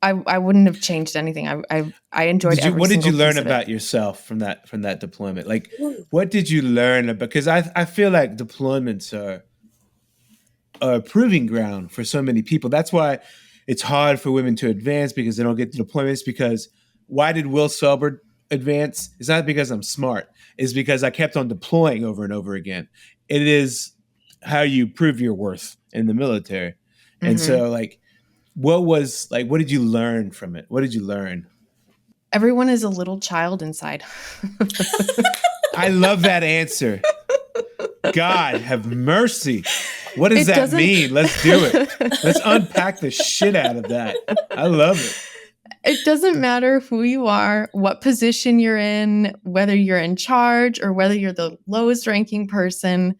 wouldn't have changed anything. I enjoyed every What did you learn piece of it. about yourself from that deployment? Like, what did you learn? Because I feel like deployments are a proving ground for so many people. That's why it's hard for women to advance, because they don't get the deployments. Because why did Will Selber advance? It's not because I'm smart. It's because I kept on deploying over and over again. It is how you prove your worth in the military. And so, like, what did you learn from it? What did you learn? Everyone is a little child inside. I love that answer. God have mercy. What does that mean? Let's do it. Let's unpack the shit out of that. I love it. It doesn't matter who you are, what position you're in, whether you're in charge or whether you're the lowest ranking person.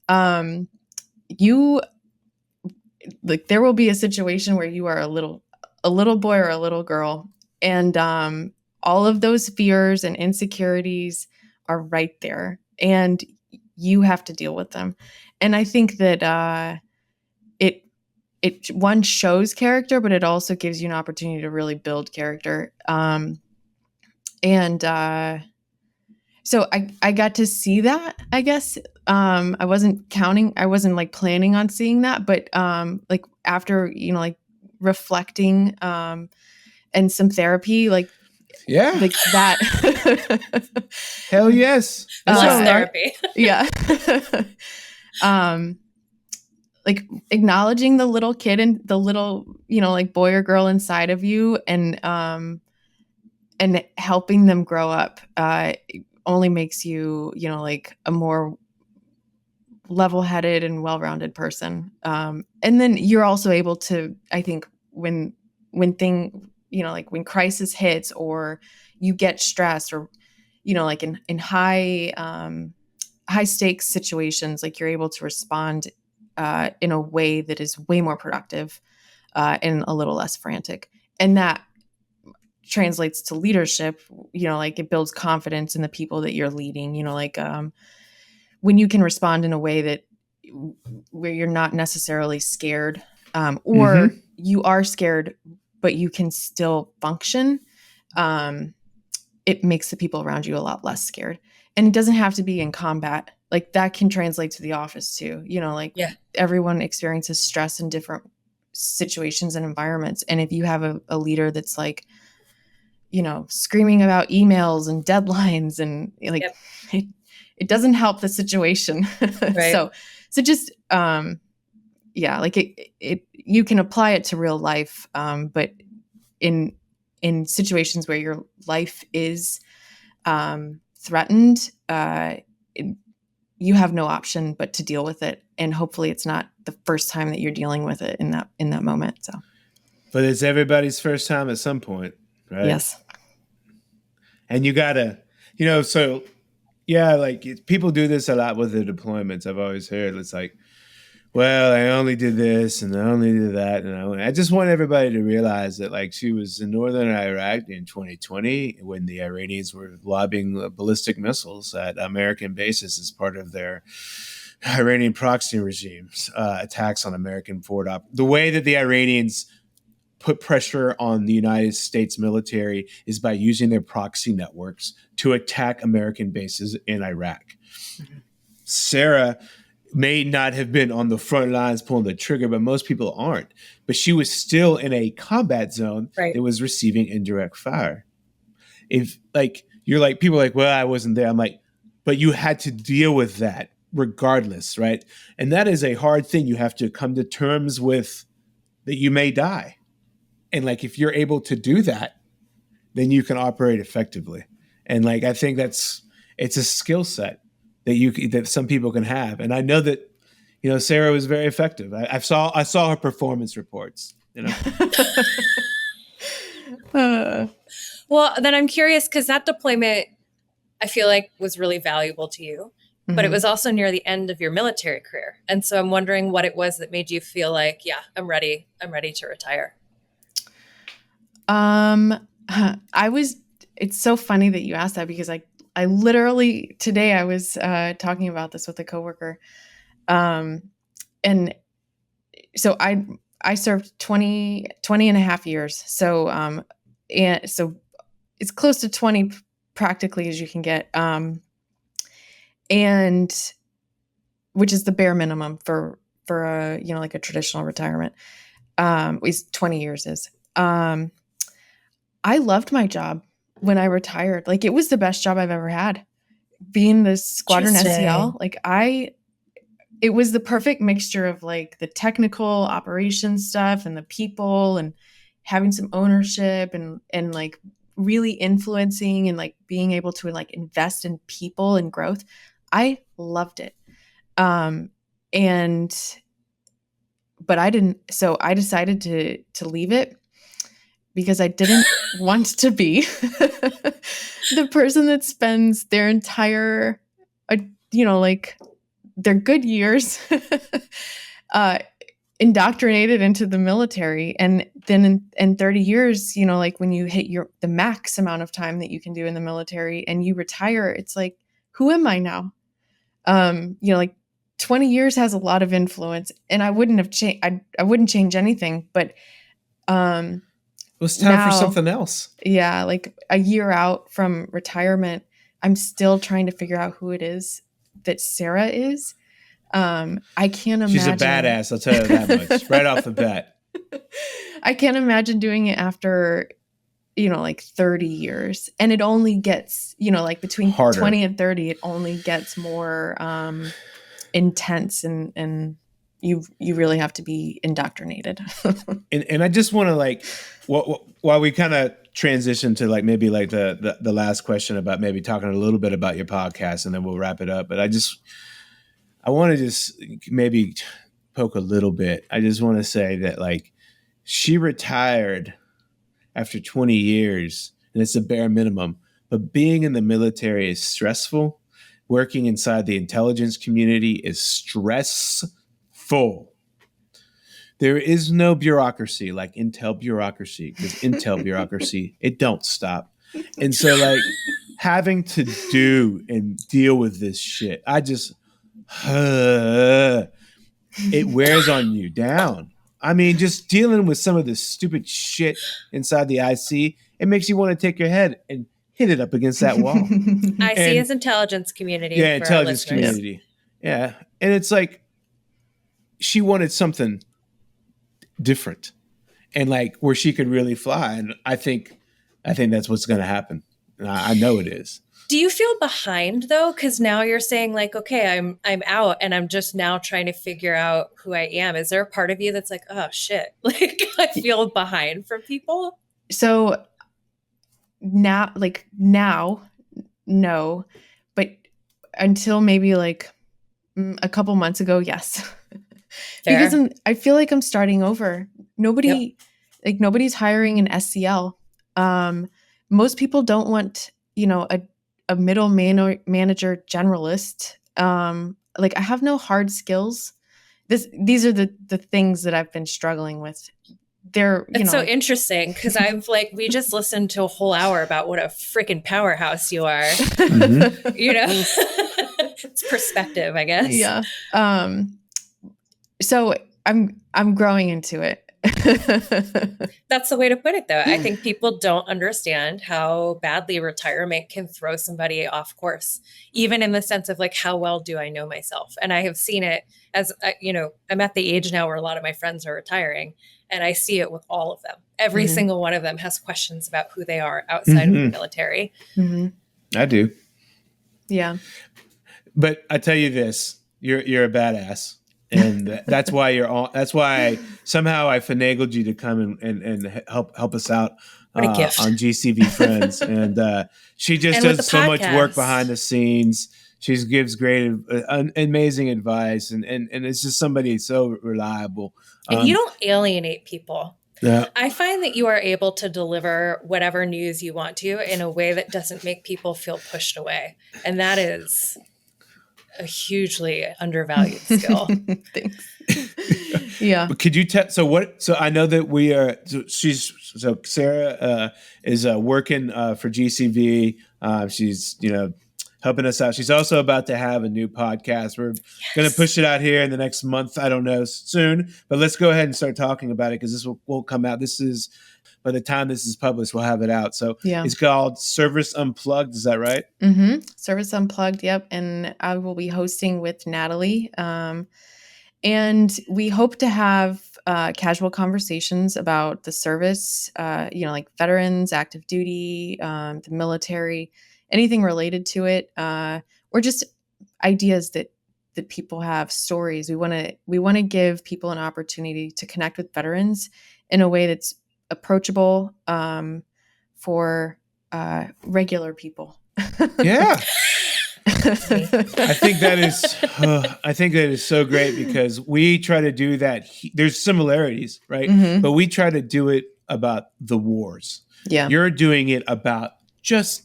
You like there will be a situation where you are a little boy or a little girl, and all of those fears and insecurities are right there, and you have to deal with them. And I think that it one shows character, but it also gives you an opportunity to really build character. So I got to see that, I guess. I wasn't like planning on seeing that, but like after, like reflecting and some therapy, like that. Hell yes. Therapy. Yeah. Like acknowledging the little kid and the little, like boy or girl inside of you, and helping them grow up only makes you, like a more level-headed and well-rounded person. And then you're also able to, I think, when crisis hits or you get stressed, or, like in high stakes situations, like you're able to respond in a way that is way more productive and a little less frantic. And that translates to leadership, like it builds confidence in the people that you're leading, like when you can respond in a way that where you're not necessarily scared, or you are scared, but you can still function. It makes the people around you a lot less scared. And it doesn't have to be in combat. Like that can translate to the office too. Everyone experiences stress in different situations and environments. And if you have a leader that's like, screaming about emails and deadlines and like, it doesn't help the situation. Right. So just, like it, you can apply it to real life. But in situations where your life is threatened, you have no option but to deal with it. And hopefully it's not the first time that you're dealing with it in that moment. So, but it's everybody's first time at some point, right? Yes. And you gotta, like people do this a lot with their deployments. I've always heard it's like, well, I only did this and I only did that. And I just want everybody to realize that, like, she was in northern Iraq in 2020 when the Iranians were lobbing ballistic missiles at American bases as part of their Iranian proxy regimes, attacks on American forward the way that the Iranians put pressure on the United States military is by using their proxy networks to attack American bases in Iraq. Mm-hmm. Sara may not have been on the front lines pulling the trigger, but most people aren't. But she was still in a combat zone that was receiving indirect fire. If people are like, well, I wasn't there. I'm like, but you had to deal with that regardless, right? And that is a hard thing. You have to come to terms with that you may die. And like, if you're able to do that, then you can operate effectively. And like, I think it's a skill set that some people can have. And I know that, Sara was very effective. I saw her performance reports, Well, then I'm curious, because that deployment, I feel like was really valuable to you, but it was also near the end of your military career. And so I'm wondering what it was that made you feel like, yeah, I'm ready to retire. It's so funny that you asked that, because I literally today I was talking about this with a coworker. And so I served 20 and a half years. So, and so it's close to 20 practically as you can get. And which is the bare minimum for a, like a traditional retirement. At least 20 years is. I loved my job when I retired. Like, it was the best job I've ever had, being the squadron SEL. Like, it was the perfect mixture of like the technical operations stuff and the people and having some ownership and like really influencing and like being able to like invest in people and growth. I loved it. But I didn't, so I decided to leave it because I didn't want to be the person that spends their entire, like their good years indoctrinated into the military. And then in 30 years, like when you hit the max amount of time that you can do in the military and you retire, it's like, who am I now? Like 20 years has a lot of influence, and I wouldn't have changed. I wouldn't change anything, but it was time for something else. Yeah, like a year out from retirement, I'm still trying to figure out who it is that Sara is. I can't imagine. She's a badass, I'll tell you that much, right off the bat. I can't imagine doing it after, like 30 years. And it only gets, like between harder. 20 and 30, it only gets more intense and you really have to be indoctrinated. and I just want to like, while we kind of transition to like maybe like the last question about maybe talking a little bit about your podcast, and then we'll wrap it up. But I want to just maybe poke a little bit. I just want to say that like she retired after 20 years, and it's a bare minimum. But being in the military is stressful. Working inside the intelligence community is stressful. There is no bureaucracy like Intel bureaucracy, because Intel bureaucracy, it don't stop. And so like having to do and deal with this shit, it wears on you down. I mean, just dealing with some of this stupid shit inside the IC, it makes you want to take your head and hit it up against that wall. IC is intelligence community. Yeah, intelligence community. Yeah. And it's like she wanted something different and like where she could really fly. And I think that's what's going to happen. I know it is. Do you feel behind though? Because now you're saying like, okay, I'm out and I'm just now trying to figure out who I am. Is there a part of you that's like, oh shit, like I feel behind from people? So now, no, but until maybe like a couple months ago, yes. Because I feel like I'm starting over. Nobody's hiring an SCL. Most people don't want, a middle manager generalist. Like I have no hard skills. These are the things that I've been struggling with. It's so interesting because I've like, we just listened to a whole hour about what a freaking powerhouse you are. Mm-hmm. It's perspective, I guess. Yeah. So I'm growing into it. That's the way to put it, though. I think people don't understand how badly retirement can throw somebody off course, even in the sense of like, how well do I know myself? And I have seen it as, I'm at the age now where a lot of my friends are retiring, and I see it with all of them. Every mm-hmm. single one of them has questions about who they are outside mm-hmm. of the military. Mm-hmm. I do. Yeah. But I tell you this, you're a badass. And that's why somehow I finagled you to come and help us out on GCV Friends. And she just does so much work behind the scenes. She gives great, amazing advice. And it's just somebody so reliable. And you don't alienate people. Yeah. I find that you are able to deliver whatever news you want to in a way that doesn't make people feel pushed away. And that is a hugely undervalued skill. Thanks. Yeah. But could you tell? So I know that we are. So Sara is working for GCV. She's helping us out. She's also about to have a new podcast. We're going to push it out here in the next month. I don't know, soon. But let's go ahead and start talking about it because this will come out. This is, by the time this is published, we'll have it out. So It's called Service Unplugged. Is that right? Mm-hmm. Service Unplugged. Yep. And I will be hosting with Natalie. And we hope to have casual conversations about the service, like veterans, active duty, the military, anything related to it, or just ideas that that people have stories. We want to give people an opportunity to connect with veterans in a way that's approachable for regular people. Yeah. I think that is so great because we try to do that. There's similarities, right? Mhm. But we try to do it about the wars. Yeah. You're doing it about just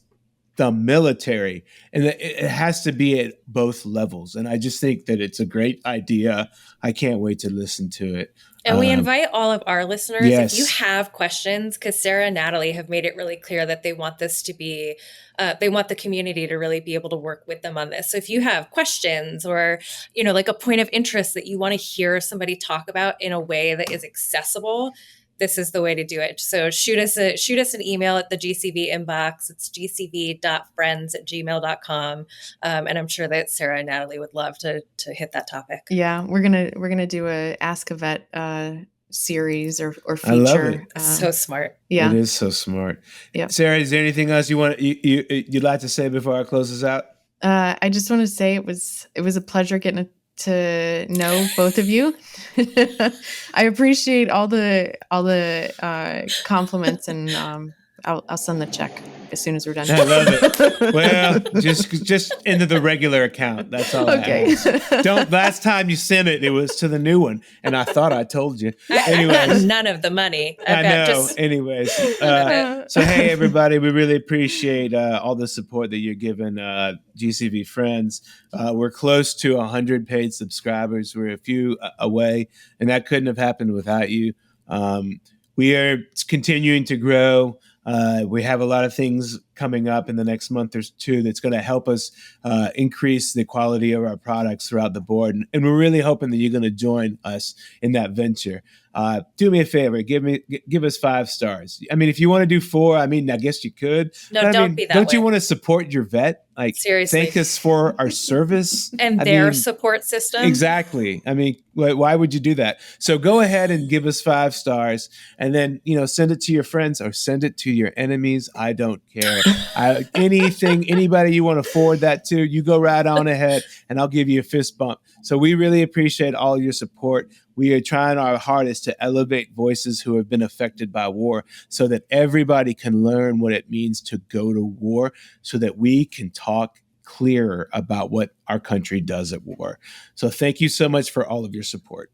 the military, and it has to be at both levels. And I just think that it's a great idea. I can't wait to listen to it. And we invite all of our listeners, yes. if you have questions, because Sara and Natalie have made it really clear that they want this to be, they want the community to really be able to work with them on this. So if you have questions or, like a point of interest that you want to hear somebody talk about in a way that is accessible, this is the way to do it. So shoot us an email at the GCV inbox. It's gcv.friends@gmail.com. And I'm sure that Sara and Natalie would love to hit that topic. Yeah, we're gonna do a Ask a Vet series or feature. I love it. So smart. Yeah, it is so smart. Yeah. Sarah, is there anything else you'd like to say before I close this out? I just want to say it was a pleasure getting to know both of you. I appreciate all the compliments, and I'll send the check as soon as we're done. I love it. Well, just into the regular account. That's all. Okay. Don't. Last time you sent it was to the new one, and I thought I told you. Anyways, none of the money. I know. Anyways, so hey everybody, we really appreciate all the support that you're giving GCV Friends. We're close to 100 paid subscribers. We're a few away, and that couldn't have happened without you. We are continuing to grow. We have a lot of things coming up in the next month or two that's going to help us increase the quality of our products throughout the board. And we're really hoping that you're going to join us in that venture. Do me a favor, give us 5 stars. I mean, if you want to do 4, I guess you could. No, but don't be that Don't way. you want to support your vet? Like, seriously, thank us for our service and their support system. Exactly. I mean, why would you do that? So go ahead and give us 5 stars, and then send it to your friends or send it to your enemies. I don't care. Anybody you want to forward that to, you go right on ahead, and I'll give you a fist bump. So we really appreciate all your support. We are trying our hardest to elevate voices who have been affected by war so that everybody can learn what it means to go to war, so that we can talk clearer about what our country does at war. So thank you so much for all of your support.